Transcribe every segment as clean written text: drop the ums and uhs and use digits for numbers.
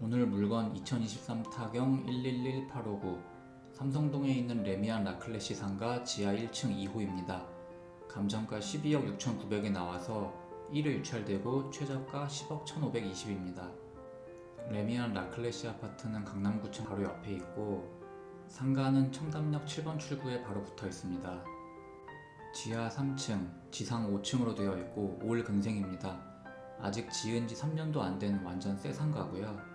오늘 물건 2023 타경 111859 삼성동에 있는 레미안 라클래시 상가 지하 1층 2호입니다. 감정가 12억 6,900에 나와서 1회 유찰되고 최저가 10억 1,520입니다. 레미안 라클래시 아파트는 강남구청 바로 옆에 있고 상가는 청담역 7번 출구에 바로 붙어 있습니다. 지하 3층, 지상 5층으로 되어 있고 올 근생입니다. 아직 지은 지 3년도 안 된 완전 새 상가고요.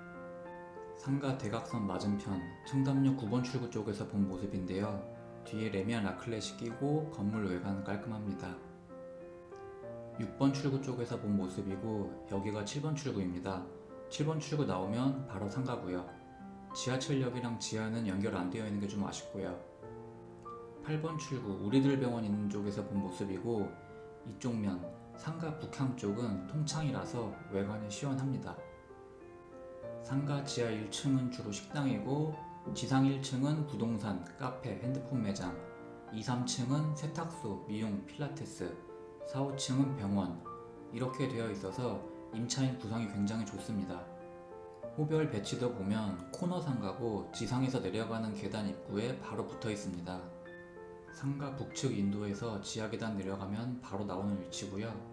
상가 대각선 맞은편 청담역 9번 출구 쪽에서 본 모습인데요. 뒤에 레미안 라클렛이 끼고 건물 외관은 깔끔합니다. 6번 출구 쪽에서 본 모습이고 여기가 7번 출구입니다. 7번 출구 나오면 바로 상가고요. 지하철역이랑 지하는 연결 안 되어 있는 게 좀 아쉽고요. 8번 출구 우리들 병원 있는 쪽에서 본 모습이고 이쪽 면 상가 북향 쪽은 통창이라서 외관이 시원합니다. 상가 지하 1층은 주로 식당이고 지상 1층은 부동산, 카페, 핸드폰 매장 2, 3층은 세탁소, 미용, 필라테스 4, 5층은 병원 이렇게 되어 있어서 임차인 구성이 굉장히 좋습니다. 호별 배치도 보면 코너 상가고 지상에서 내려가는 계단 입구에 바로 붙어 있습니다. 상가 북측 인도에서 지하 계단 내려가면 바로 나오는 위치고요.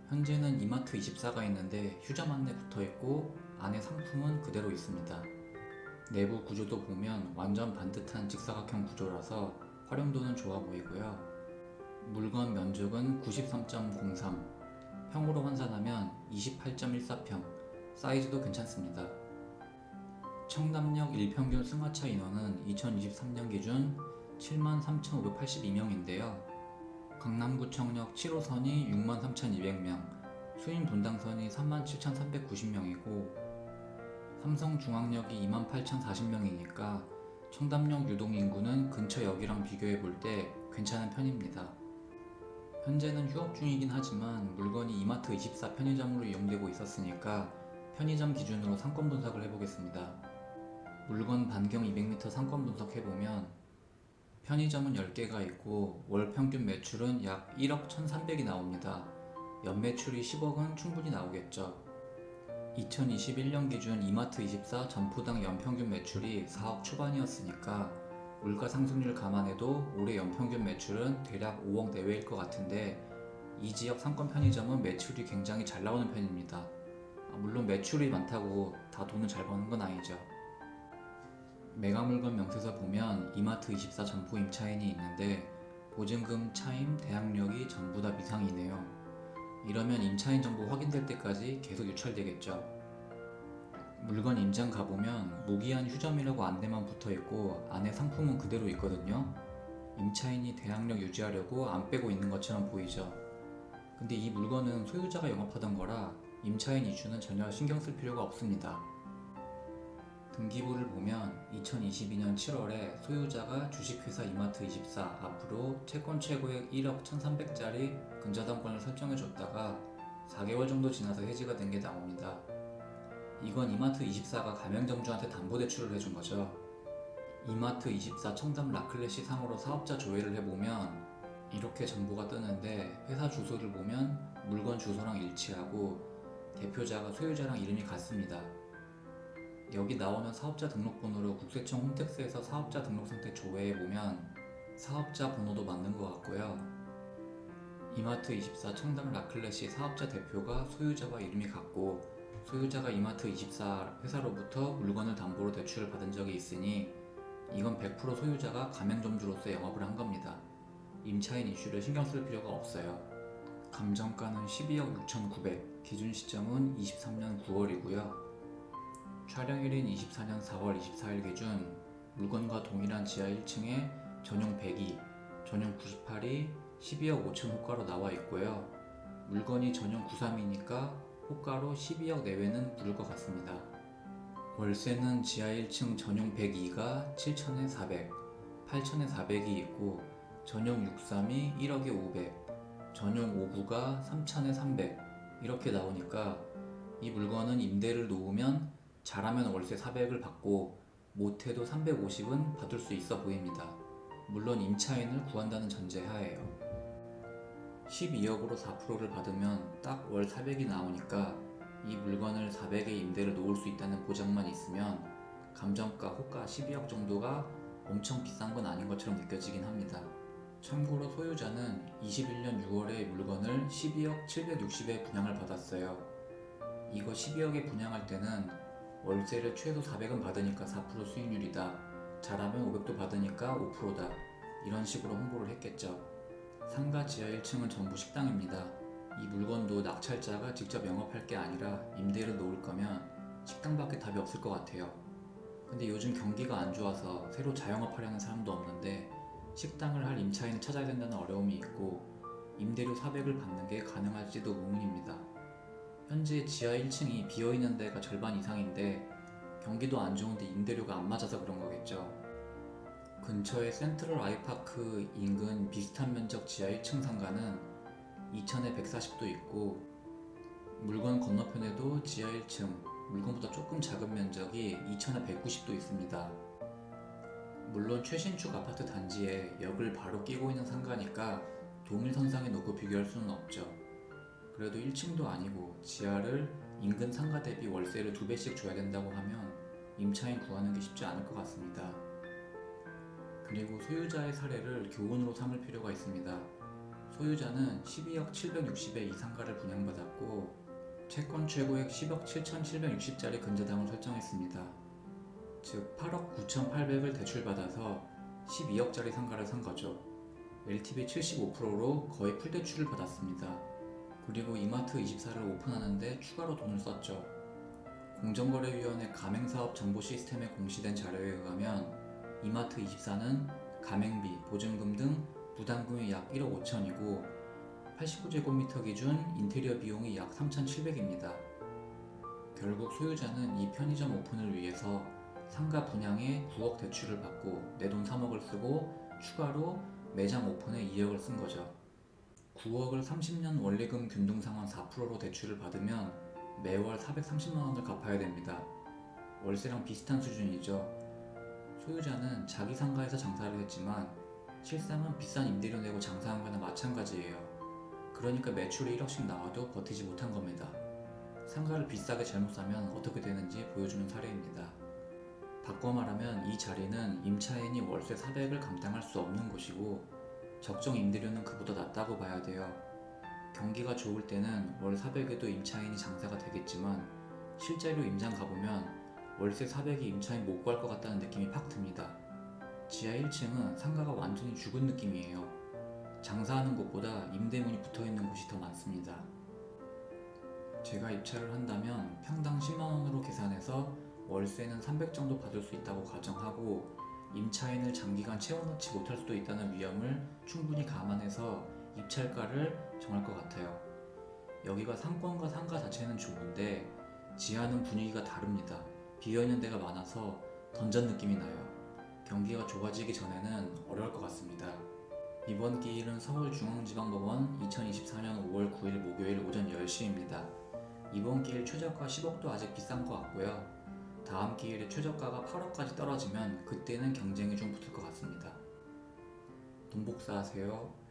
현재는 이마트24가 있는데 휴점 안내 붙어 있고 안에 상품은 그대로 있습니다. 내부 구조도 보면 완전 반듯한 직사각형 구조라서 활용도는 좋아 보이고요. 물건 면적은 93.03, 평으로 환산하면 28.14평, 사이즈도 괜찮습니다. 청담역 일평균 승하차 인원은 2023년 기준 73,582명인데요. 강남구청역 7호선이 63,200명, 수인 분당선이 37,390명이고 삼성중앙역이 28,040명이니까 청담역 유동인구는 근처 역이랑 비교해 볼 때 괜찮은 편입니다. 현재는 휴업 중이긴 하지만 물건이 이마트24 편의점으로 이용되고 있었으니까 편의점 기준으로 상권 분석을 해보겠습니다. 물건 반경 200m 상권 분석해보면 편의점은 10개가 있고 월 평균 매출은 약 1억 1,300이 나옵니다. 연매출이 10억은 충분히 나오겠죠. 2021년 기준 이마트24 점포당 연평균 매출이 4억 초반이었으니까 물가 상승률 감안해도 올해 연평균 매출은 대략 5억 내외일 것 같은데 이 지역 상권 편의점은 매출이 굉장히 잘 나오는 편입니다. 물론 매출이 많다고 다 돈을 잘 버는 건 아니죠. 메가물건 명세서 보면 이마트24 점포 임차인이 있는데 보증금, 차임, 대항력이 전부 다 미상이네요. 이러면 임차인 정보 확인될 때까지 계속 유찰되겠죠. 물건 임장 가보면 무기한 휴점이라고 안내만 붙어있고 안에 상품은 그대로 있거든요. 임차인이 대항력 유지하려고 안 빼고 있는 것처럼 보이죠. 근데 이 물건은 소유자가 영업하던 거라 임차인 이슈는 전혀 신경 쓸 필요가 없습니다. 등기부를 보면 2022년 7월에 소유자가 주식회사 이마트24 앞으로 채권 최고액 1억 1,300짜리 근저당권을 설정해줬다가 4개월 정도 지나서 해지가 된 게 나옵니다. 이건 이마트24가 가맹점주한테 담보대출을 해준 거죠. 이마트24 청담 라클래시 상으로 사업자 조회를 해보면 이렇게 정보가 뜨는데 회사 주소를 보면 물건 주소랑 일치하고 대표자가 소유자랑 이름이 같습니다. 여기 나오는 사업자 등록번호로 국세청 홈택스에서 사업자 등록 상태 조회해보면 사업자 번호도 맞는 것 같고요. 이마트24 청담 라클렛시 사업자 대표가 소유자와 이름이 같고 소유자가 이마트24 회사로부터 물건을 담보로 대출을 받은 적이 있으니 이건 100% 소유자가 가맹점주로서 영업을 한 겁니다. 임차인 이슈를 신경 쓸 필요가 없어요. 감정가는 12억 6,900, 기준 시점은 23년 9월이고요. 촬영일인 24년 4월 24일 기준 물건과 동일한 지하 1층에 전용 102, 전용 98이 12억 5천 호가로 나와 있고요. 물건이 전용 93이니까 호가로 12억 내외는 부를 것 같습니다. 월세는 지하 1층 전용 102가 7천에 400, 8천에 400이 있고 전용 63이 1억에 500, 전용 59가 3천에 300 이렇게 나오니까 이 물건은 임대를 놓으면 잘하면 월세 400을 받고 못해도 350은 받을 수 있어 보입니다. 물론 임차인을 구한다는 전제하에요. 12억으로 4%를 받으면 딱 월 400이 나오니까 이 물건을 400에 임대를 놓을 수 있다는 보장만 있으면 감정가, 호가 12억 정도가 엄청 비싼 건 아닌 것처럼 느껴지긴 합니다. 참고로 소유자는 21년 6월에 물건을 12억 760에 분양을 받았어요. 이거 12억에 분양할 때는 월세를 최소 400은 받으니까 4% 수익률이다. 잘하면 500도 받으니까 5%다. 이런 식으로 홍보를 했겠죠. 상가 지하 1층은 전부 식당입니다. 이 물건도 낙찰자가 직접 영업할 게 아니라 임대를 놓을 거면 식당밖에 답이 없을 것 같아요. 근데 요즘 경기가 안 좋아서 새로 자영업하려는 사람도 없는데 식당을 할 임차인을 찾아야 된다는 어려움이 있고 임대료 400을 받는 게 가능할지도 의문입니다. 현재 지하 1층이 비어있는 데가 절반 이상인데 경기도 안 좋은데 임대료가 안 맞아서 그런 거겠죠. 근처에 센트럴 아이파크 인근 비슷한 면적 지하 1층 상가는 2천에 140도 있고 물건 건너편에도 지하 1층 물건보다 조금 작은 면적이 2천에 190도 있습니다. 물론 최신축 아파트 단지에 역을 바로 끼고 있는 상가니까 동일선상에 놓고 비교할 수는 없죠. 그래도 1층도 아니고 지하를 인근 상가 대비 월세를 2배씩 줘야 된다고 하면 임차인 구하는 게 쉽지 않을 것 같습니다. 그리고 소유자의 사례를 교훈으로 삼을 필요가 있습니다. 소유자는 12억 760에 이 상가를 분양받았고 채권 최고액 10억 7,760짜리 근저당을 설정했습니다. 즉 8억 9,800을 대출받아서 12억짜리 상가를 산 거죠. LTV 75%로 거의 풀대출을 받았습니다. 그리고 이마트24를 오픈하는데 추가로 돈을 썼죠. 공정거래위원회 가맹사업 정보 시스템에 공시된 자료에 의하면 이마트24는 가맹비, 보증금 등 부담금이 약 1억 5천이고 89제곱미터 기준 인테리어 비용이 약 3,700입니다. 결국 소유자는 이 편의점 오픈을 위해서 상가 분양에 9억 대출을 받고 내 돈 3억을 쓰고 추가로 매장 오픈에 2억을 쓴 거죠. 9억을 30년 원리금 균등상환 4%로 대출을 받으면 매월 430만원을 갚아야 됩니다. 월세랑 비슷한 수준이죠. 소유자는 자기 상가에서 장사를 했지만 실상은 비싼 임대료 내고 장사한 거나 마찬가지예요. 그러니까 매출이 1억씩 나와도 버티지 못한 겁니다. 상가를 비싸게 잘못 사면 어떻게 되는지 보여주는 사례입니다. 바꿔 말하면 이 자리는 임차인이 월세 400을 감당할 수 없는 곳이고 적정 임대료는 그보다 낮다고 봐야 돼요. 경기가 좋을 때는 월 400에도 임차인이 장사가 되겠지만 실제로 임장 가보면 월세 400이 임차인 못 구할 것 같다는 느낌이 팍 듭니다. 지하 1층은 상가가 완전히 죽은 느낌이에요. 장사하는 곳보다 임대문이 붙어있는 곳이 더 많습니다. 제가 입찰을 한다면 평당 10만원으로 계산해서 월세는 300 정도 받을 수 있다고 가정하고 임차인을 장기간 채워넣지 못할 수도 있다는 위험을 충분히 감안해서 입찰가를 정할 것 같아요. 여기가 상권과 상가 자체는 좋은데 지하는 분위기가 다릅니다. 비어있는 데가 많아서 던전 느낌이 나요. 경기가 좋아지기 전에는 어려울 것 같습니다. 이번 기일은 서울중앙지방법원 2024년 5월 9일 목요일 오전 10시입니다. 이번 기일 최저가 10억도 아직 비싼 것 같고요. 다음 기일에 최저가가 8억까지 떨어지면 그때는 경쟁이 좀 붙을 것 같습니다. 돈 복사하세요.